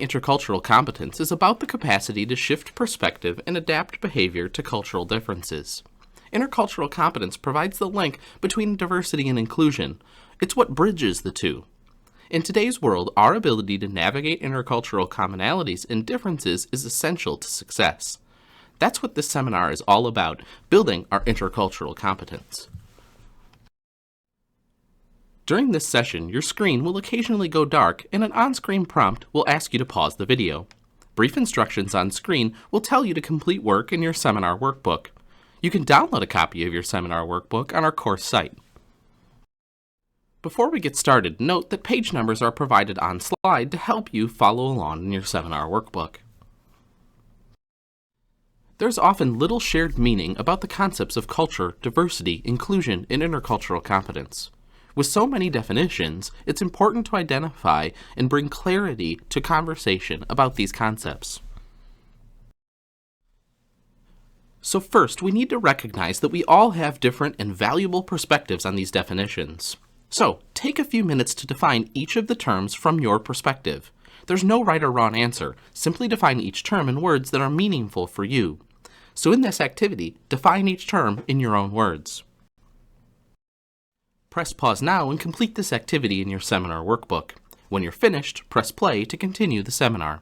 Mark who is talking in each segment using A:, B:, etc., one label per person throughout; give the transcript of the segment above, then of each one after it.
A: intercultural competence is about the capacity to shift perspective and adapt behavior to cultural differences. Intercultural competence provides the link between diversity and inclusion. It's what bridges the two. In today's world, our ability to navigate intercultural commonalities and differences is essential to success. That's what this seminar is all about, building our intercultural competence. During this session, your screen will occasionally go dark and an on-screen prompt will ask you to pause the video. Brief instructions on screen will tell you to complete work in your seminar workbook. You can download a copy of your seminar workbook on our course site. Before we get started, note that page numbers are provided on slide to help you follow along in your seminar workbook. There's often little shared meaning about the concepts of culture, diversity, inclusion, and intercultural competence. With so many definitions, it's important to identify and bring clarity to conversation about these concepts. So first, we need to recognize that we all have different and valuable perspectives on these definitions. So, take a few minutes to define each of the terms from your perspective. There's no right or wrong answer. Simply define each term in words that are meaningful for you. So in this activity, define each term in your own words. Press pause now and complete this activity in your seminar workbook. When you're finished, press play to continue the seminar.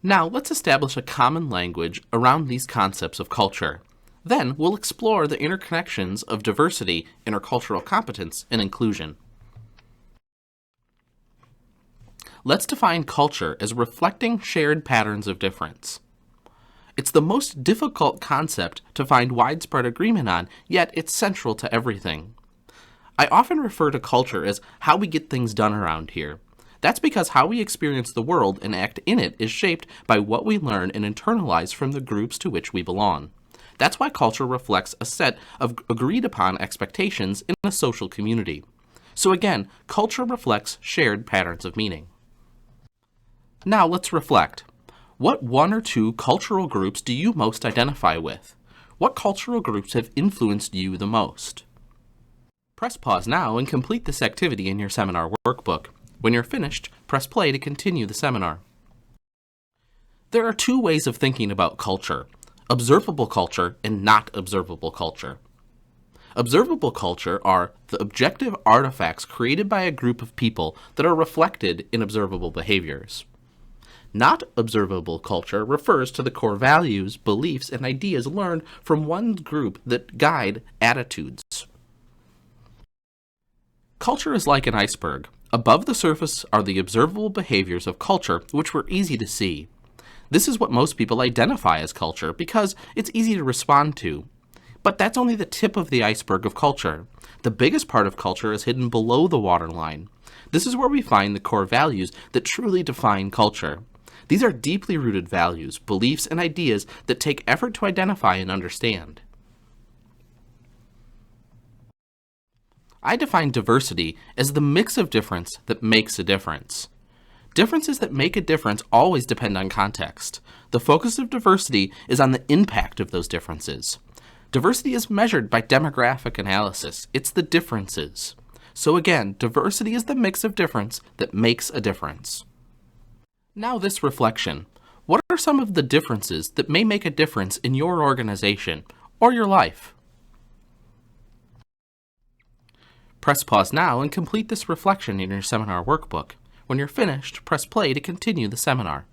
A: Now let's establish a common language around these concepts of culture. Then we'll explore the interconnections of diversity, intercultural competence, and inclusion. Let's define culture as reflecting shared patterns of difference. It's the most difficult concept to find widespread agreement on, yet it's central to everything. I often refer to culture as how we get things done around here. That's because how we experience the world and act in it is shaped by what we learn and internalize from the groups to which we belong. That's why culture reflects a set of agreed-upon expectations in a social community. So again, culture reflects shared patterns of meaning. Now let's reflect. What one or two cultural groups do you most identify with? What cultural groups have influenced you the most? Press pause now and complete this activity in your seminar workbook. When you're finished, press play to continue the seminar. There are two ways of thinking about culture: observable culture and not observable culture. Observable culture are the objective artifacts created by a group of people that are reflected in observable behaviors. Not observable culture refers to the core values, beliefs, and ideas learned from one group that guide attitudes. Culture is like an iceberg. Above the surface are the observable behaviors of culture, which were easy to see. This is what most people identify as culture because it's easy to respond to. But that's only the tip of the iceberg of culture. The biggest part of culture is hidden below the waterline. This is where we find the core values that truly define culture. These are deeply rooted values, beliefs, and ideas that take effort to identify and understand. I define diversity as the mix of difference that makes a difference. Differences that make a difference always depend on context. The focus of diversity is on the impact of those differences. Diversity is measured by demographic analysis. It's the differences. So again, diversity is the mix of difference that makes a difference. Now this reflection. What are some of the differences that may make a difference in your organization or your life? Press pause now and complete this reflection in your seminar workbook. When you're finished, press play to continue the seminar.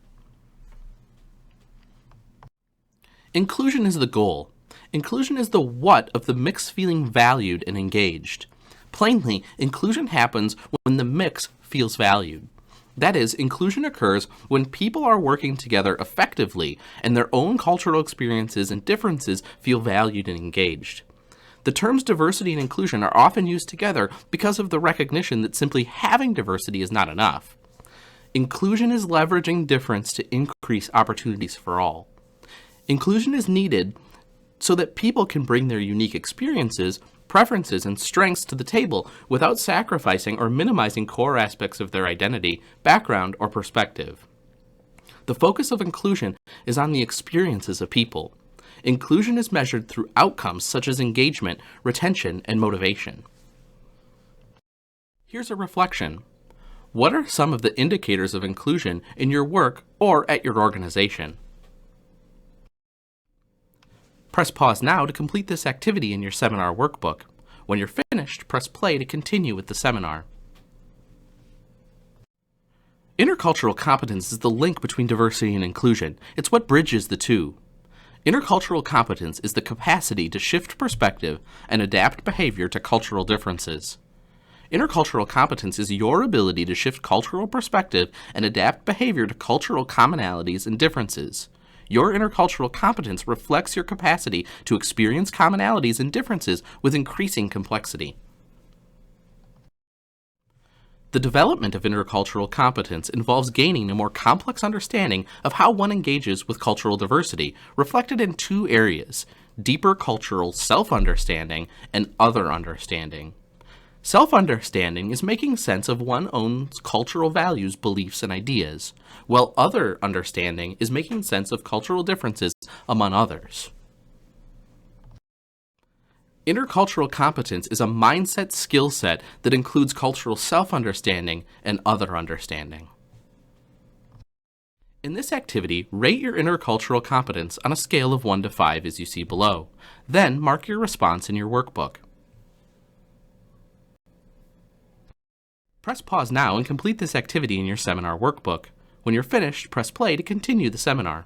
A: Inclusion is the goal. Inclusion is the what of the mix feeling valued and engaged. Plainly, inclusion happens when the mix feels valued. That is, inclusion occurs when people are working together effectively and their own cultural experiences and differences feel valued and engaged. The terms diversity and inclusion are often used together because of the recognition that simply having diversity is not enough. Inclusion is leveraging difference to increase opportunities for all. Inclusion is needed so that people can bring their unique experiences, preferences, and strengths to the table without sacrificing or minimizing core aspects of their identity, background, or perspective. The focus of inclusion is on the experiences of people. Inclusion is measured through outcomes such as engagement, retention, and motivation. Here's a reflection. What are some of the indicators of inclusion in your work or at your organization? Press pause now to complete this activity in your seminar workbook. When you're finished, press play to continue with the seminar. Intercultural competence is the link between diversity and inclusion. It's what bridges the two. Intercultural competence is the capacity to shift perspective and adapt behavior to cultural differences. Intercultural competence is your ability to shift cultural perspective and adapt behavior to cultural commonalities and differences. Your intercultural competence reflects your capacity to experience commonalities and differences with increasing complexity. The development of intercultural competence involves gaining a more complex understanding of how one engages with cultural diversity, reflected in two areas: deeper cultural self-understanding and other understanding. Self-understanding is making sense of one's own cultural values, beliefs, and ideas, while other understanding is making sense of cultural differences among others. Intercultural competence is a mindset skill set that includes cultural self-understanding and other understanding. In this activity, rate your intercultural competence on a scale of 1 to 5 as you see below. Then mark your response in your workbook. Press pause now and complete this activity in your seminar workbook. When you're finished, press play to continue the seminar.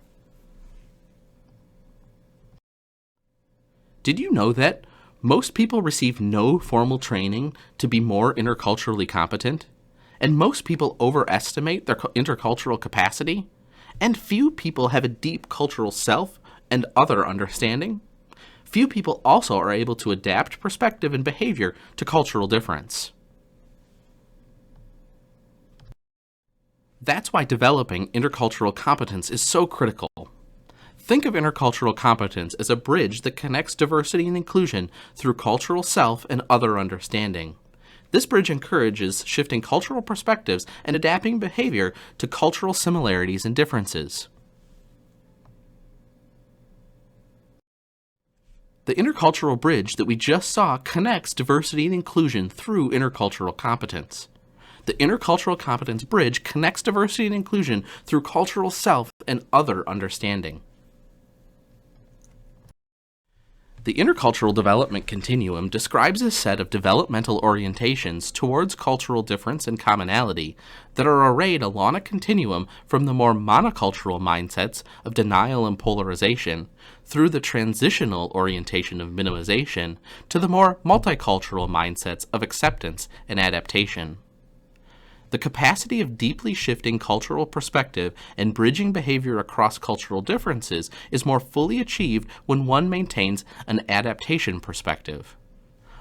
A: Did you know that most people receive no formal training to be more interculturally competent? And most people overestimate their intercultural capacity? And few people have a deep cultural self and other understanding? Few people also are able to adapt perspective and behavior to cultural difference. That's why developing intercultural competence is so critical. Think of intercultural competence as a bridge that connects diversity and inclusion through cultural self and other understanding. This bridge encourages shifting cultural perspectives and adapting behavior to cultural similarities and differences. The intercultural bridge that we just saw connects diversity and inclusion through intercultural competence. The intercultural competence bridge connects diversity and inclusion through cultural self and other understanding. The intercultural development continuum describes a set of developmental orientations towards cultural difference and commonality that are arrayed along a continuum from the more monocultural mindsets of denial and polarization through the transitional orientation of minimization to the more multicultural mindsets of acceptance and adaptation. The capacity of deeply shifting cultural perspective and bridging behavior across cultural differences is more fully achieved when one maintains an adaptation perspective.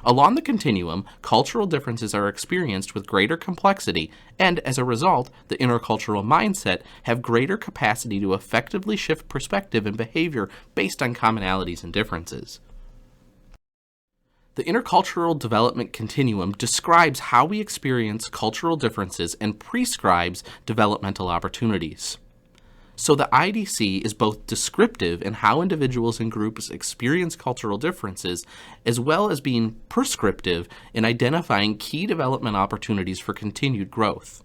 A: Along the continuum, cultural differences are experienced with greater complexity, and as a result, the intercultural mindset have greater capacity to effectively shift perspective and behavior based on commonalities and differences. The intercultural development continuum describes how we experience cultural differences and prescribes developmental opportunities. So the IDC is both descriptive in how individuals and groups experience cultural differences, as well as being prescriptive in identifying key development opportunities for continued growth.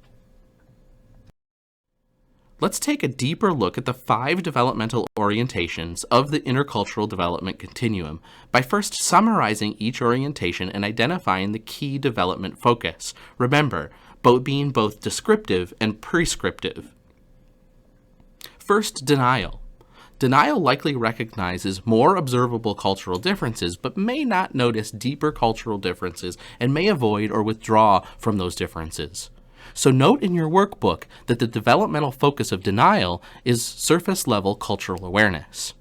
A: Let's take a deeper look at the 5 developmental orientations of the intercultural development continuum by first summarizing each orientation and identifying the key development focus. Remember, being both descriptive and prescriptive. First, denial. Denial likely recognizes more observable cultural differences, but may not notice deeper cultural differences and may avoid or withdraw from those differences. So note in your workbook that the developmental focus of denial is surface-level cultural awareness.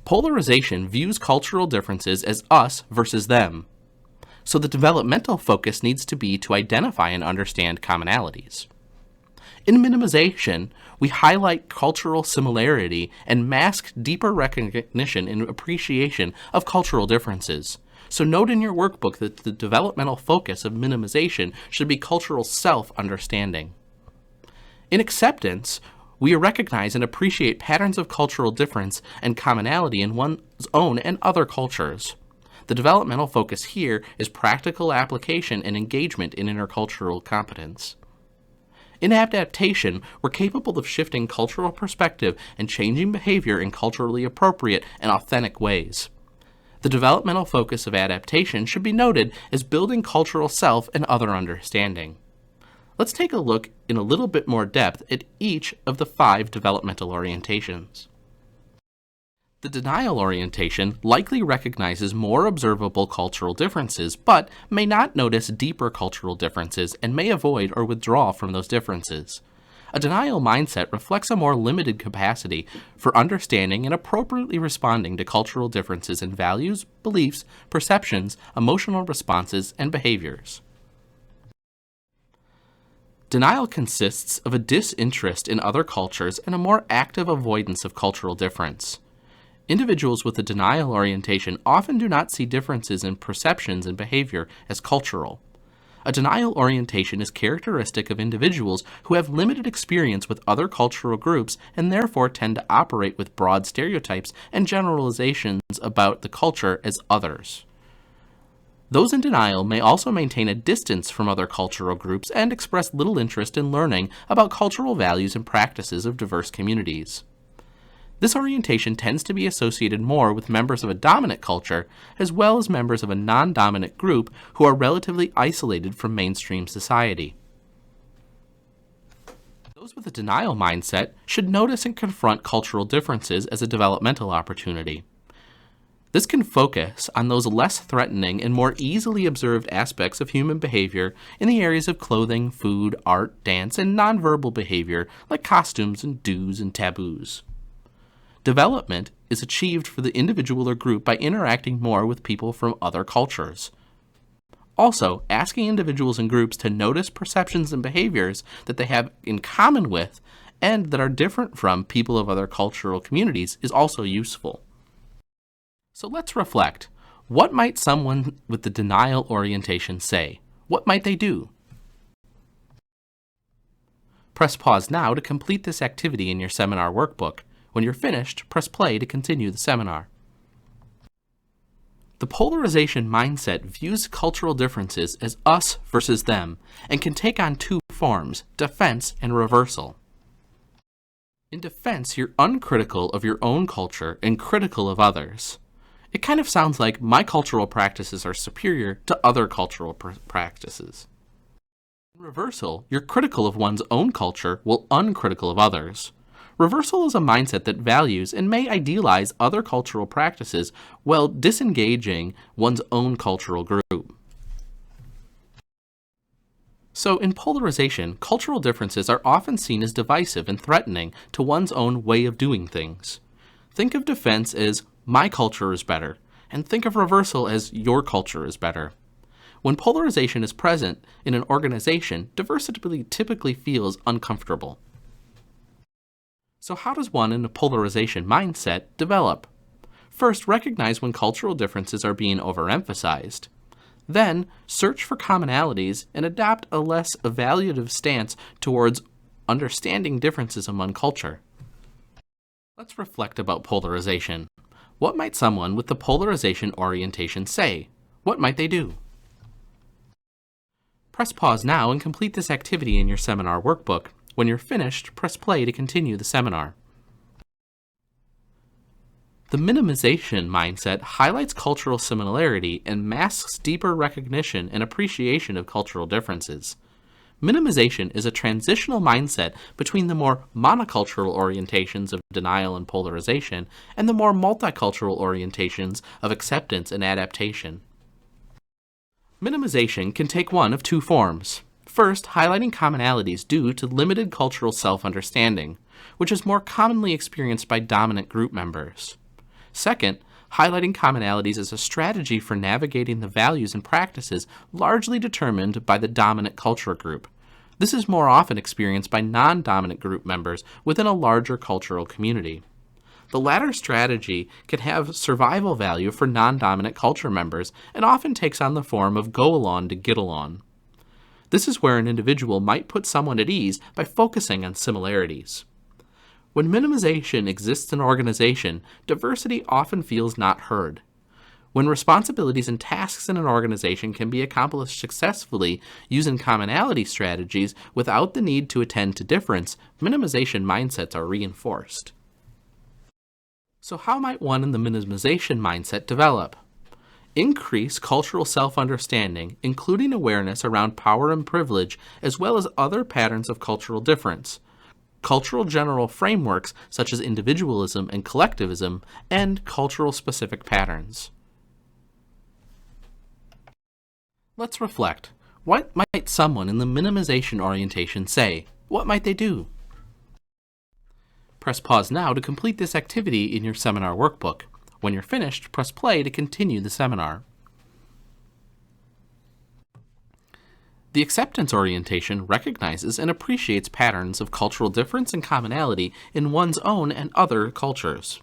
A: Polarization views cultural differences as us versus them. So the developmental focus needs to be to identify and understand commonalities. In minimization, we highlight cultural similarity and mask deeper recognition and appreciation of cultural differences. So note in your workbook that the developmental focus of minimization should be cultural self-understanding. In acceptance, we recognize and appreciate patterns of cultural difference and commonality in one's own and other cultures. The developmental focus here is practical application and engagement in intercultural competence. In adaptation, we're capable of shifting cultural perspective and changing behavior in culturally appropriate and authentic ways. The developmental focus of adaptation should be noted as building cultural self and other understanding. Let's take a look in a little bit more depth at each of the 5 developmental orientations. The denial orientation likely recognizes more observable cultural differences, but may not notice deeper cultural differences and may avoid or withdraw from those differences. A denial mindset reflects a more limited capacity for understanding and appropriately responding to cultural differences in values, beliefs, perceptions, emotional responses, and behaviors. Denial consists of a disinterest in other cultures and a more active avoidance of cultural difference. Individuals with a denial orientation often do not see differences in perceptions and behavior as cultural. A denial orientation is characteristic of individuals who have limited experience with other cultural groups and therefore tend to operate with broad stereotypes and generalizations about the culture as others. Those in denial may also maintain a distance from other cultural groups and express little interest in learning about cultural values and practices of diverse communities. This orientation tends to be associated more with members of a dominant culture as well as members of a non-dominant group who are relatively isolated from mainstream society. Those with a denial mindset should notice and confront cultural differences as a developmental opportunity. This can focus on those less threatening and more easily observed aspects of human behavior in the areas of clothing, food, art, dance, and nonverbal behavior like costumes and do's and taboos. Development is achieved for the individual or group by interacting more with people from other cultures. Also, asking individuals and groups to notice perceptions and behaviors that they have in common with and that are different from people of other cultural communities is also useful. So let's reflect. What might someone with the denial orientation say? What might they do? Press pause now to complete this activity in your seminar workbook. When you're finished, press play to continue the seminar. The polarization mindset views cultural differences as us versus them and can take on 2 forms, defense and reversal. In defense, you're uncritical of your own culture and critical of others. It kind of sounds like my cultural practices are superior to other cultural practices. In reversal, you're critical of one's own culture while uncritical of others. Reversal is a mindset that values and may idealize other cultural practices while disengaging one's own cultural group. So in polarization, cultural differences are often seen as divisive and threatening to one's own way of doing things. Think of defense as my culture is better, and think of reversal as your culture is better. When polarization is present in an organization, diversity typically feels uncomfortable. So how does one in a polarization mindset develop? First, recognize when cultural differences are being overemphasized. Then, search for commonalities and adopt a less evaluative stance towards understanding differences among culture. Let's reflect about polarization. What might someone with the polarization orientation say? What might they do? Press pause now and complete this activity in your seminar workbook. When you're finished, press play to continue the seminar. The minimization mindset highlights cultural similarity and masks deeper recognition and appreciation of cultural differences. Minimization is a transitional mindset between the more monocultural orientations of denial and polarization and the more multicultural orientations of acceptance and adaptation. Minimization can take one of 2 forms. First, highlighting commonalities due to limited cultural self-understanding, which is more commonly experienced by dominant group members. Second, highlighting commonalities as a strategy for navigating the values and practices largely determined by the dominant culture group. This is more often experienced by non-dominant group members within a larger cultural community. The latter strategy can have survival value for non-dominant culture members and often takes on the form of go along to get along. This is where an individual might put someone at ease by focusing on similarities. When minimization exists in an organization, diversity often feels not heard. When responsibilities and tasks in an organization can be accomplished successfully using commonality strategies without the need to attend to difference, minimization mindsets are reinforced. So how might one in the minimization mindset develop? Increase cultural self-understanding, including awareness around power and privilege, as well as other patterns of cultural difference. Cultural general frameworks such as individualism and collectivism, and cultural specific patterns. Let's reflect. What might someone in the minimization orientation say? What might they do? Press pause now to complete this activity in your seminar workbook. When you're finished, press play to continue the seminar. The acceptance orientation recognizes and appreciates patterns of cultural difference and commonality in one's own and other cultures.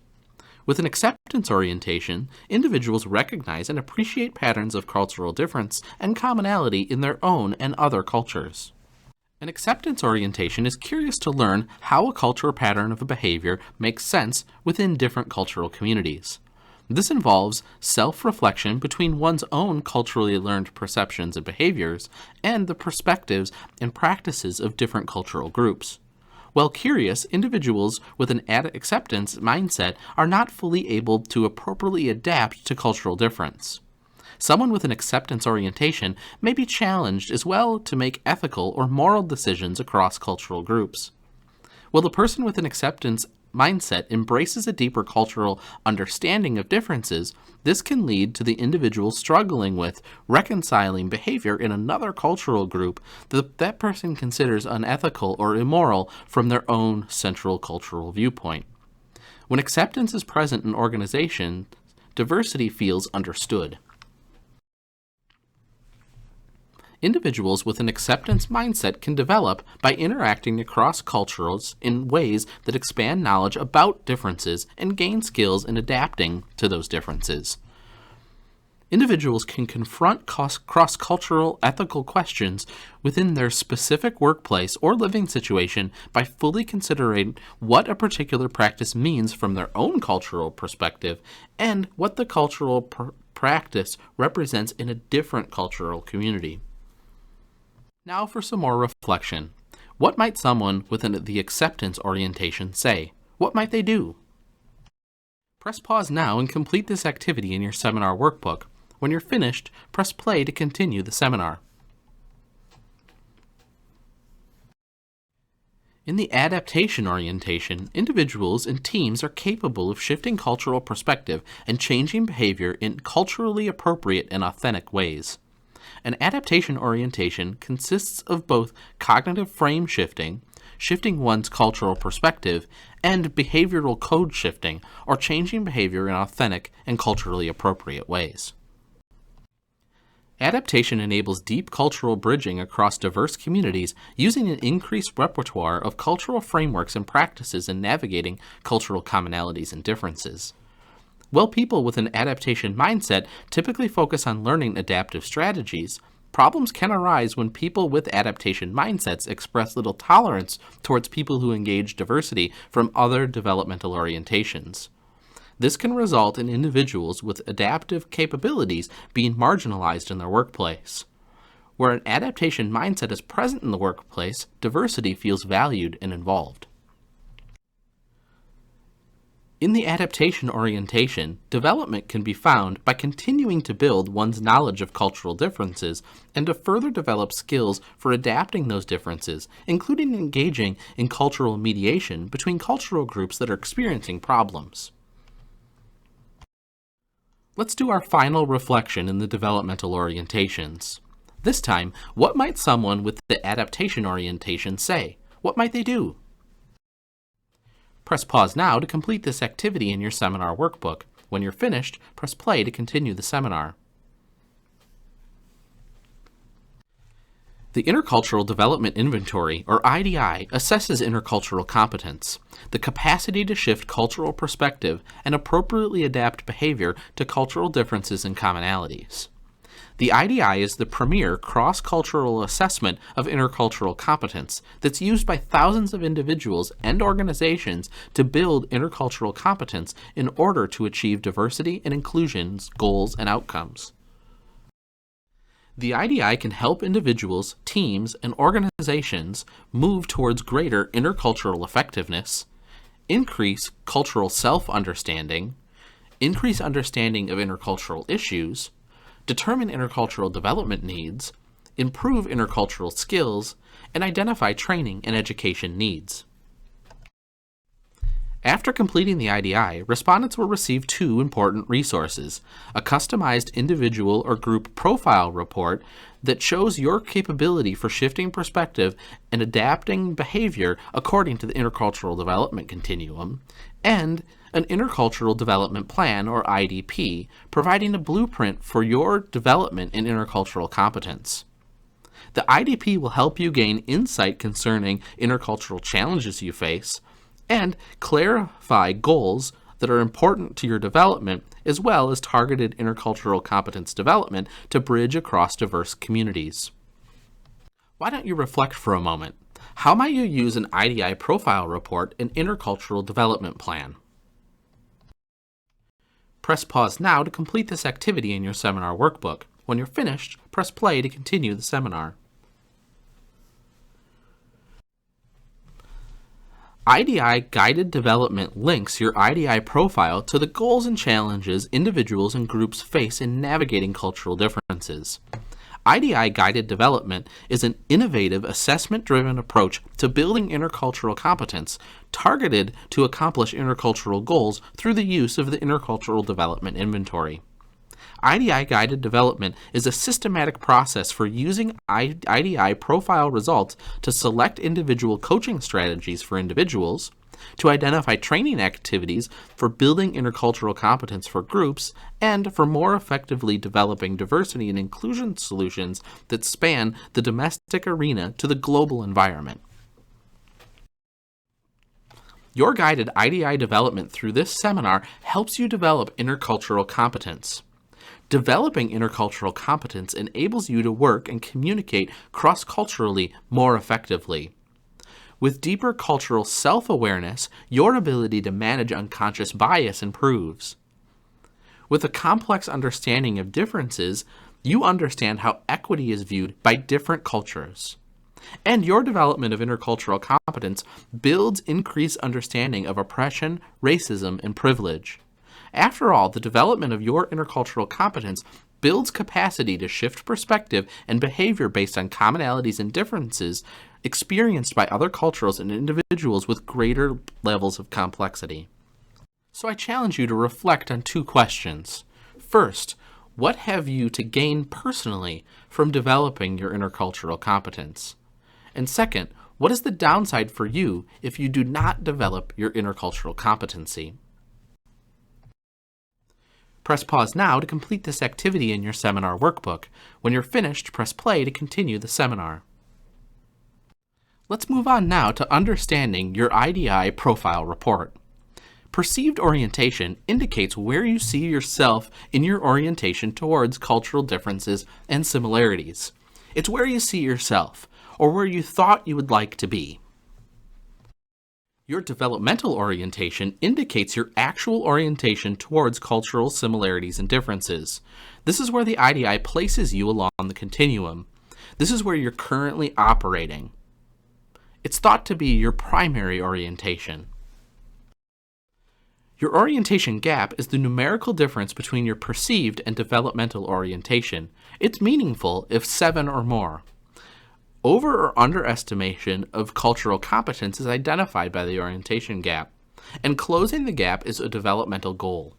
A: With an acceptance orientation, individuals recognize and appreciate patterns of cultural difference and commonality in their own and other cultures. An acceptance orientation is curious to learn how a cultural pattern of a behavior makes sense within different cultural communities. This involves self-reflection between one's own culturally learned perceptions and behaviors and the perspectives and practices of different cultural groups. While curious, individuals with an acceptance mindset are not fully able to appropriately adapt to cultural difference. Someone with an acceptance orientation may be challenged as well to make ethical or moral decisions across cultural groups. While the person with an acceptance mindset embraces a deeper cultural understanding of differences, this can lead to the individual struggling with reconciling behavior in another cultural group that person considers unethical or immoral from their own central cultural viewpoint. When acceptance is present in organizations, diversity feels understood. Individuals with an acceptance mindset can develop by interacting across cultures in ways that expand knowledge about differences and gain skills in adapting to those differences. Individuals can confront cross-cultural ethical questions within their specific workplace or living situation by fully considering what a particular practice means from their own cultural perspective and what the cultural practice represents in a different cultural community. Now for some more reflection. What might someone with the acceptance orientation say? What might they do? Press pause now and complete this activity in your seminar workbook. When you're finished, press play to continue the seminar. In the adaptation orientation, individuals and teams are capable of shifting cultural perspective and changing behavior in culturally appropriate and authentic ways. An adaptation orientation consists of both cognitive frame shifting, shifting one's cultural perspective, and behavioral code shifting, or changing behavior in authentic and culturally appropriate ways. Adaptation enables deep cultural bridging across diverse communities using an increased repertoire of cultural frameworks and practices in navigating cultural commonalities and differences. While people with an adaptation mindset typically focus on learning adaptive strategies, problems can arise when people with adaptation mindsets express little tolerance towards people who engage diversity from other developmental orientations. This can result in individuals with adaptive capabilities being marginalized in their workplace. Where an adaptation mindset is present in the workplace, diversity feels valued and involved. In the adaptation orientation, development can be found by continuing to build one's knowledge of cultural differences and to further develop skills for adapting those differences, including engaging in cultural mediation between cultural groups that are experiencing problems. Let's do our final reflection in the developmental orientations. This time, what might someone with the adaptation orientation say? What might they do? Press pause now to complete this activity in your seminar workbook. When you're finished, press play to continue the seminar. The Intercultural Development Inventory, or IDI, assesses intercultural competence, the capacity to shift cultural perspective and appropriately adapt behavior to cultural differences and commonalities. The IDI is the premier cross-cultural assessment of intercultural competence that's used by thousands of individuals and organizations to build intercultural competence in order to achieve diversity and inclusion's goals and outcomes. The IDI can help individuals, teams, and organizations move towards greater intercultural effectiveness, increase cultural self-understanding, increase understanding of intercultural issues, determine intercultural development needs, improve intercultural skills, and identify training and education needs. After completing the IDI, respondents will receive two important resources: a customized individual or group profile report that shows your capability for shifting perspective and adapting behavior according to the intercultural development continuum, and an intercultural development plan, or IDP, providing a blueprint for your development in intercultural competence. The IDP will help you gain insight concerning intercultural challenges you face, and clarify goals that are important to your development, as well as targeted intercultural competence development to bridge across diverse communities. Why don't you reflect for a moment? How might you use an IDI profile report and intercultural development plan? Press pause now to complete this activity in your seminar workbook. When you're finished, press play to continue the seminar. IDI Guided Development links your IDI profile to the goals and challenges individuals and groups face in navigating cultural differences. IDI Guided Development is an innovative, assessment-driven approach to building intercultural competence targeted to accomplish intercultural goals through the use of the Intercultural Development Inventory. IDI Guided Development is a systematic process for using IDI profile results to select individual coaching strategies for individuals, to identify training activities for building intercultural competence for groups, and for more effectively developing diversity and inclusion solutions that span the domestic arena to the global environment. Your guided IDI development through this seminar helps you develop intercultural competence. Developing intercultural competence enables you to work and communicate cross-culturally more effectively. With deeper cultural self-awareness, your ability to manage unconscious bias improves. With a complex understanding of differences, you understand how equity is viewed by different cultures. And your development of intercultural competence builds increased understanding of oppression, racism, and privilege. After all, the development of your intercultural competence builds capacity to shift perspective and behavior based on commonalities and differences experienced by other cultures and individuals with greater levels of complexity. So I challenge you to reflect on two questions. First, what have you to gain personally from developing your intercultural competence? And second, what is the downside for you if you do not develop your intercultural competency? Press pause now to complete this activity in your seminar workbook. When you're finished, press play to continue the seminar. Let's move on now to understanding your IDI profile report. Perceived orientation indicates where you see yourself in your orientation towards cultural differences and similarities. It's where you see yourself, or where you thought you would like to be. Your developmental orientation indicates your actual orientation towards cultural similarities and differences. This is where the IDI places you along the continuum. This is where you're currently operating. It's thought to be your primary orientation. Your orientation gap is the numerical difference between your perceived and developmental orientation. It's meaningful if 7 or more. Over or underestimation of cultural competence is identified by the orientation gap, and closing the gap is a developmental goal.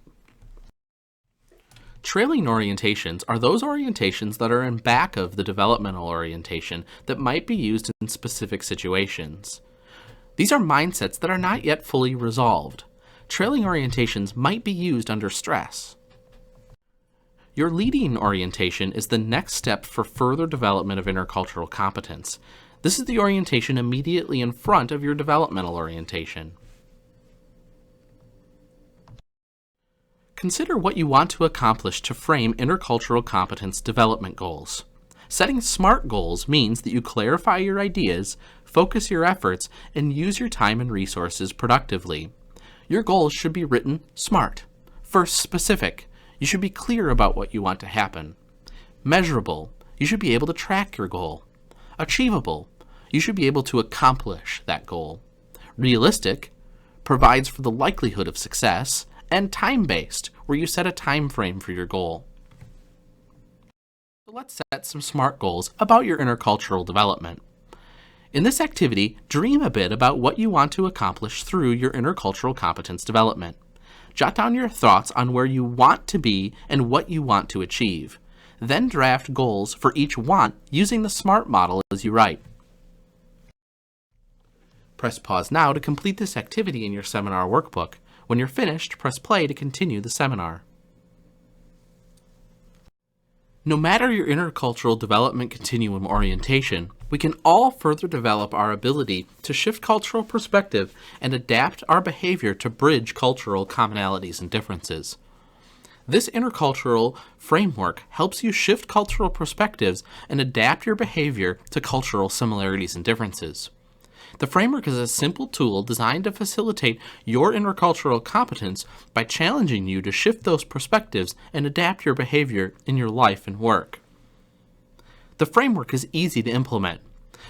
A: Trailing orientations are those orientations that are in back of the developmental orientation that might be used in specific situations. These are mindsets that are not yet fully resolved. Trailing orientations might be used under stress. Your leading orientation is the next step for further development of intercultural competence. This is the orientation immediately in front of your developmental orientation. Consider what you want to accomplish to frame intercultural competence development goals. Setting SMART goals means that you clarify your ideas, focus your efforts, and use your time and resources productively. Your goals should be written SMART. First, specific. You should be clear about what you want to happen. Measurable. You should be able to track your goal. Achievable. You should be able to accomplish that goal. Realistic. Provides for the likelihood of success. And time-based, where you set a time frame for your goal. So let's set some SMART goals about your intercultural development. In this activity, dream a bit about what you want to accomplish through your intercultural competence development. Jot down your thoughts on where you want to be and what you want to achieve. Then draft goals for each want using the SMART model as you write. Press pause now to complete this activity in your seminar workbook. When you're finished, press play to continue the seminar. No matter your intercultural development continuum orientation, we can all further develop our ability to shift cultural perspective and adapt our behavior to bridge cultural commonalities and differences. This intercultural framework helps you shift cultural perspectives and adapt your behavior to cultural similarities and differences. The framework is a simple tool designed to facilitate your intercultural competence by challenging you to shift those perspectives and adapt your behavior in your life and work. The framework is easy to implement.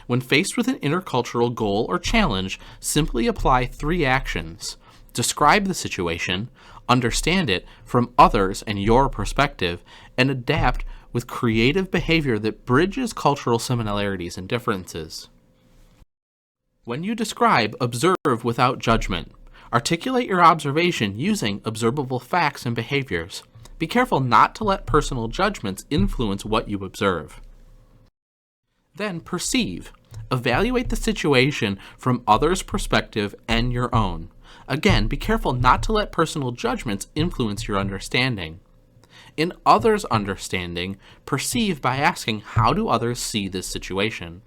A: When faced with an intercultural goal or challenge, simply apply 3 actions. Describe the situation, understand it from others and your perspective, and adapt with creative behavior that bridges cultural similarities and differences. When you describe, observe without judgment. Articulate your observation using observable facts and behaviors. Be careful not to let personal judgments influence what you observe. Then perceive. Evaluate the situation from others' perspective and your own. Again, be careful not to let personal judgments influence your understanding. In others' understanding, perceive by asking, how do others see this situation?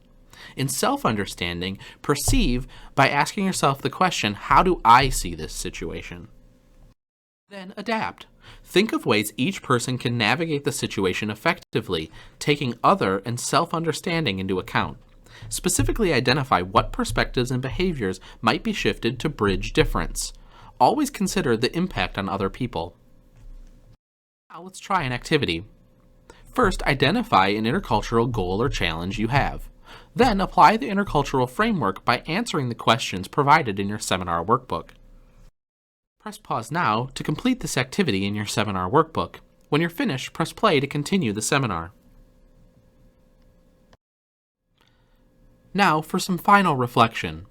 A: In self-understanding, perceive by asking yourself the question, how do I see this situation? Then adapt. Think of ways each person can navigate the situation effectively, taking other and self-understanding into account. Specifically identify what perspectives and behaviors might be shifted to bridge difference. Always consider the impact on other people. Now let's try an activity. First, identify an intercultural goal or challenge you have. Then apply the intercultural framework by answering the questions provided in your seminar workbook. Press pause now to complete this activity in your seminar workbook. When you're finished, press play to continue the seminar. Now for some final reflection.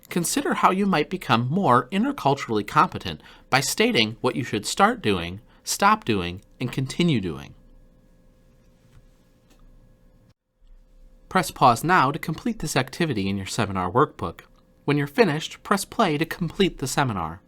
A: Consider how you might become more interculturally competent by stating what you should start doing, stop doing, and continue doing. Press pause now to complete this activity in your seminar workbook. When you're finished, press play to complete the seminar.